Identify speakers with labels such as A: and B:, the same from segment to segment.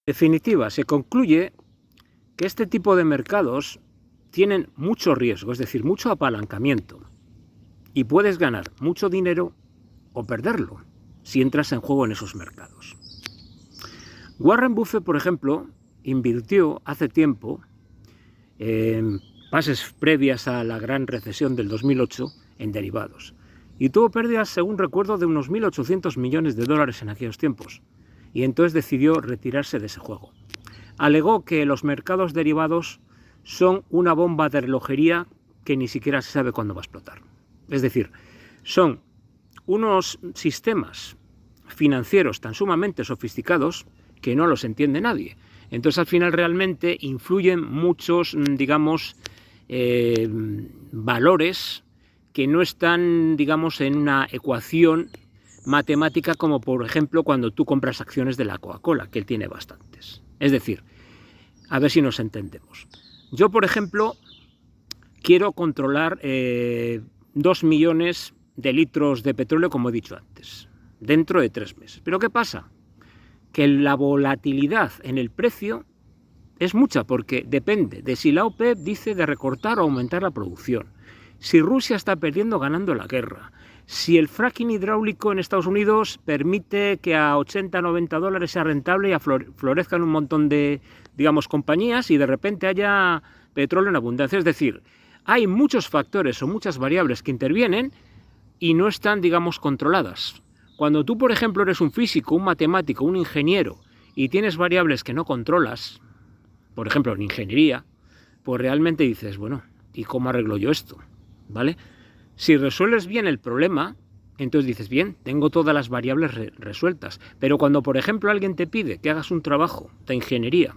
A: definitiva, se concluye que este tipo de mercados tienen mucho riesgo, es decir, mucho apalancamiento, y puedes ganar mucho dinero o perderlo si entras en juego en esos mercados. Warren Buffett, por ejemplo, invirtió hace tiempo, en fases previas a la gran recesión del 2008, en derivados, y tuvo pérdidas, según recuerdo, de unos 1.800 millones de dólares en aquellos tiempos, y entonces decidió retirarse de ese juego. Alegó que los mercados derivados son una bomba de relojería que ni siquiera se sabe cuándo va a explotar. Es decir, son unos sistemas financieros tan sumamente sofisticados que no los entiende nadie. Entonces, al final, realmente influyen muchos, digamos, valores que no están, digamos, en una ecuación matemática, como por ejemplo cuando tú compras acciones de la Coca-Cola, que él tiene bastantes. Es decir, a ver si nos entendemos. Yo, por ejemplo, quiero controlar 2 millones de litros de petróleo, como he dicho antes, dentro de 3 meses. ¿Pero qué pasa? Que la volatilidad en el precio es mucha, porque depende de si la OPEP dice de recortar o aumentar la producción, si Rusia está perdiendo o ganando la guerra, si el fracking hidráulico en Estados Unidos permite que a 80, 90 dólares sea rentable y florezcan un montón de, digamos, compañías y de repente haya petróleo en abundancia. Es decir, hay muchos factores o muchas variables que intervienen y no están, digamos, controladas. Cuando tú, por ejemplo, eres un físico, un matemático, un ingeniero y tienes variables que no controlas, por ejemplo, en ingeniería, pues realmente dices, bueno, ¿y cómo arreglo yo esto? ¿Vale? Si resuelves bien el problema, entonces dices, bien, tengo todas las variables resueltas. Pero cuando, por ejemplo, alguien te pide que hagas un trabajo de ingeniería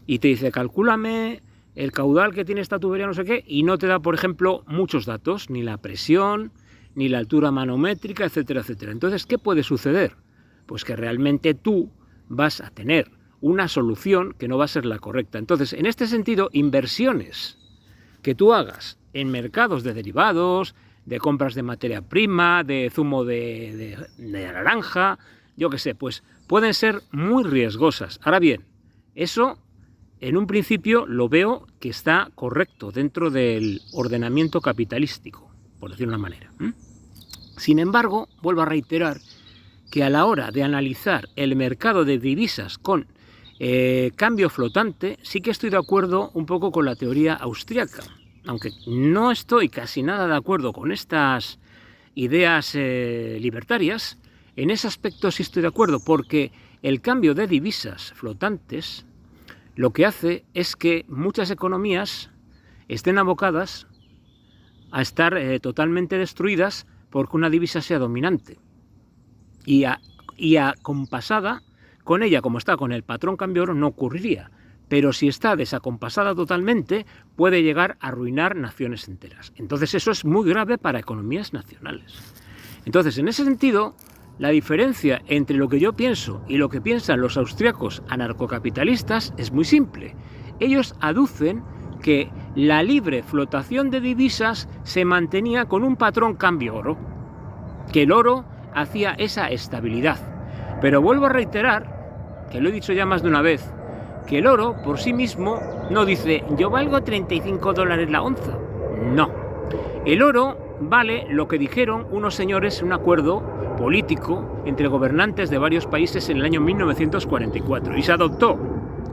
A: y te dice, calcúlame el caudal que tiene esta tubería, no sé qué, y no te da, por ejemplo, muchos datos, ni la presión, ni la altura manométrica, etcétera, etcétera. Entonces, ¿qué puede suceder? Pues que realmente tú vas a tener una solución que no va a ser la correcta. Entonces, en este sentido, inversiones que tú hagas en mercados de derivados, de compras de materia prima, de zumo de naranja, yo qué sé, pues pueden ser muy riesgosas. Ahora bien, eso en un principio lo veo que está correcto dentro del ordenamiento capitalístico, por decir una manera. Sin embargo, vuelvo a reiterar que a la hora de analizar el mercado de divisas con cambio flotante, sí que estoy de acuerdo un poco con la teoría austríaca, aunque no estoy casi nada de acuerdo con estas ideas libertarias. En ese aspecto sí estoy de acuerdo, porque el cambio de divisas flotantes lo que hace es que muchas economías estén abocadas a estar totalmente destruidas porque una divisa sea dominante y acompasada con ella, como está con el patrón cambio oro, no ocurriría. Pero si está desacompasada totalmente, puede llegar a arruinar naciones enteras. Entonces eso es muy grave para economías nacionales. Entonces, en ese sentido, la diferencia entre lo que yo pienso y lo que piensan los austríacos anarcocapitalistas es muy simple. Ellos aducen que la libre flotación de divisas se mantenía con un patrón cambio oro, que el oro hacía esa estabilidad. Pero vuelvo a reiterar, que lo he dicho ya más de una vez, que el oro por sí mismo no dice yo valgo 35 dólares la onza. No. El oro vale lo que dijeron unos señores en un acuerdo político entre gobernantes de varios países en el año 1944 y se adoptó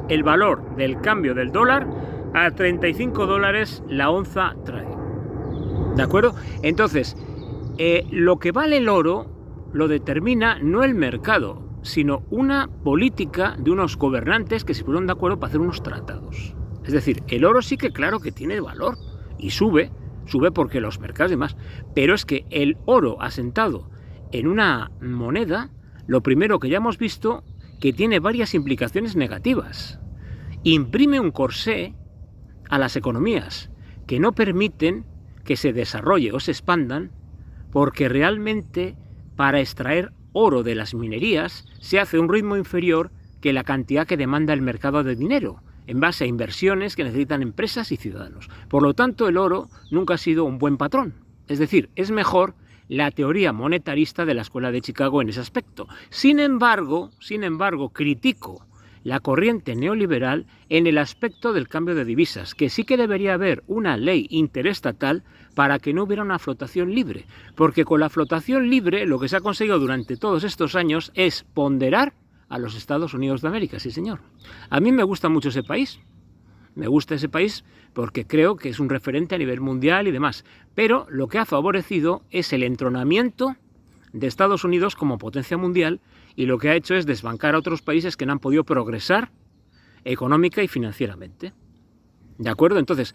A: el valor del cambio del dólar a 35 dólares la onza trae. ¿De acuerdo? Entonces, lo que vale el oro lo determina no el mercado, sino una política de unos gobernantes que se pusieron de acuerdo para hacer unos tratados. Es decir, el oro sí que claro que tiene valor y sube porque los mercados y demás, pero es que el oro asentado en una moneda, lo primero que ya hemos visto, que tiene varias implicaciones negativas. Imprime un corsé a las economías que no permiten que se desarrolle o se expandan, porque realmente para extraer oro de las minerías se hace a un ritmo inferior que la cantidad que demanda el mercado de dinero, en base a inversiones que necesitan empresas y ciudadanos. Por lo tanto, el oro nunca ha sido un buen patrón. Es decir, es mejor la teoría monetarista de la Escuela de Chicago en ese aspecto. Sin embargo, critico la corriente neoliberal en el aspecto del cambio de divisas, que sí que debería haber una ley interestatal para que no hubiera una flotación libre, porque con la flotación libre lo que se ha conseguido durante todos estos años es ponderar a los Estados Unidos de América, sí señor. A mí me gusta mucho ese país, me gusta ese país porque creo que es un referente a nivel mundial y demás, pero lo que ha favorecido es el entronamiento de Estados Unidos como potencia mundial y lo que ha hecho es desbancar a otros países que no han podido progresar económica y financieramente. ¿De acuerdo? Entonces,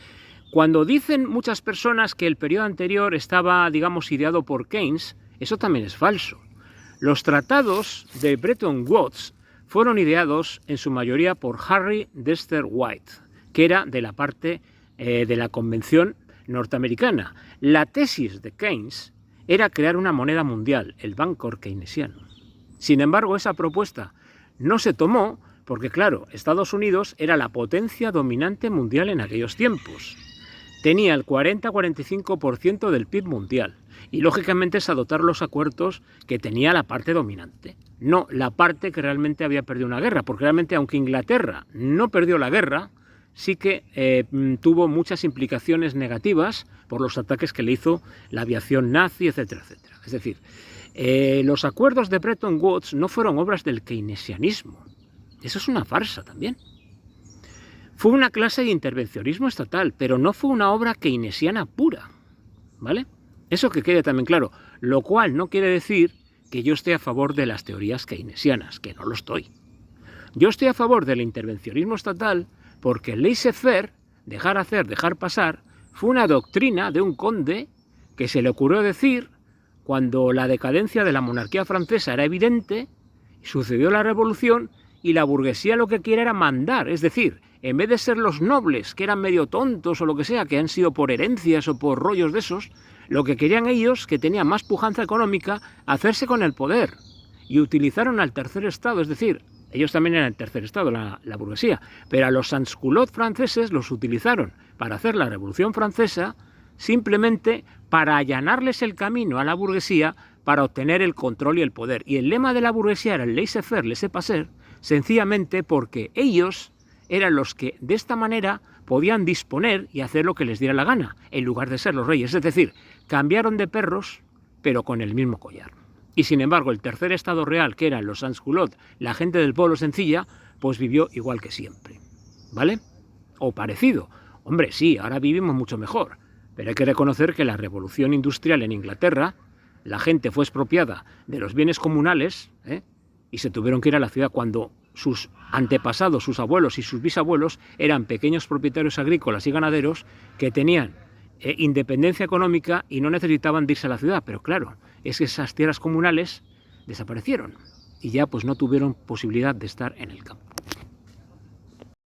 A: cuando dicen muchas personas que el periodo anterior estaba, digamos, ideado por Keynes, eso también es falso. Los tratados de Bretton Woods fueron ideados en su mayoría por Harry Dexter White, que era de la parte de la Convención norteamericana. La tesis de Keynes era crear una moneda mundial, el Bancor keynesiano. Sin embargo, esa propuesta no se tomó porque, claro, Estados Unidos era la potencia dominante mundial en aquellos tiempos. Tenía el 40-45% del PIB mundial y, lógicamente, es adoptar los acuerdos que tenía la parte dominante, no la parte que realmente había perdido una guerra, porque realmente, aunque Inglaterra no perdió la guerra, sí que tuvo muchas implicaciones negativas por los ataques que le hizo la aviación nazi, etcétera, etcétera. Es decir, los acuerdos de Bretton Woods no fueron obras del keynesianismo. Eso es una farsa también. Fue una clase de intervencionismo estatal, pero no fue una obra keynesiana pura, ¿vale? Eso que quede también claro, lo cual no quiere decir que yo esté a favor de las teorías keynesianas, que no lo estoy. Yo estoy a favor del intervencionismo estatal porque el laissez-faire, dejar hacer, dejar pasar, fue una doctrina de un conde que se le ocurrió decir cuando la decadencia de la monarquía francesa era evidente, sucedió la revolución y la burguesía lo que quiere era mandar, es decir, en vez de ser los nobles, que eran medio tontos o lo que sea, que han sido por herencias o por rollos de esos, lo que querían ellos, que tenían más pujanza económica, hacerse con el poder. Y utilizaron al tercer estado, es decir, ellos también eran el tercer estado, la burguesía, pero a los sans-culottes franceses los utilizaron para hacer la Revolución Francesa, simplemente para allanarles el camino a la burguesía para obtener el control y el poder. Y el lema de la burguesía era el laissez-faire, laissez-passer, sencillamente porque ellos eran los que de esta manera podían disponer y hacer lo que les diera la gana, en lugar de ser los reyes. Es decir, cambiaron de perros, pero con el mismo collar. Y sin embargo, el tercer estado real, que eran los sans-culottes, la gente del pueblo sencilla, pues vivió igual que siempre, ¿vale? O parecido. Hombre, sí, ahora vivimos mucho mejor, pero hay que reconocer que la revolución industrial en Inglaterra, la gente fue expropiada de los bienes comunales, y se tuvieron que ir a la ciudad cuando sus antepasados, sus abuelos y sus bisabuelos eran pequeños propietarios agrícolas y ganaderos que tenían independencia económica y no necesitaban de irse a la ciudad. Pero claro, es que esas tierras comunales desaparecieron y ya pues no tuvieron posibilidad de estar en el campo.